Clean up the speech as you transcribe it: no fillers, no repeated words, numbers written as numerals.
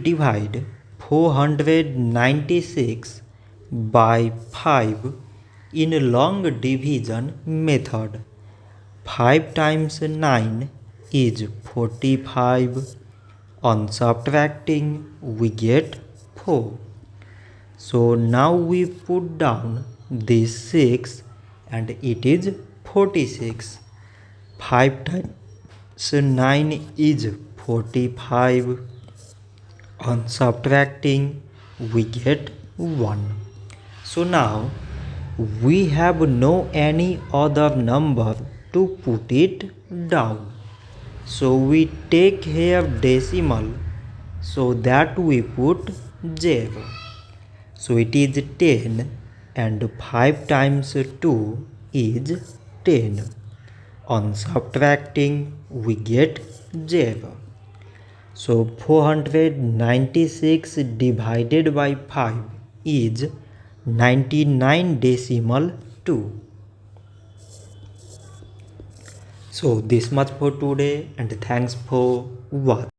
divide 496 by 5 in long division method. 5 times 9 is 45. On subtracting we get 4. So now we put down this 6 and it is 46. 5 times 9 is 45. On subtracting we get 1. So now we have no any other number to put it down. So we take here decimal, so that we put 0. So it is 10 and 5 times 2 is 10. On subtracting we get 0. So 496 divided by 5 is 99.2. So this much for today and thanks for watching.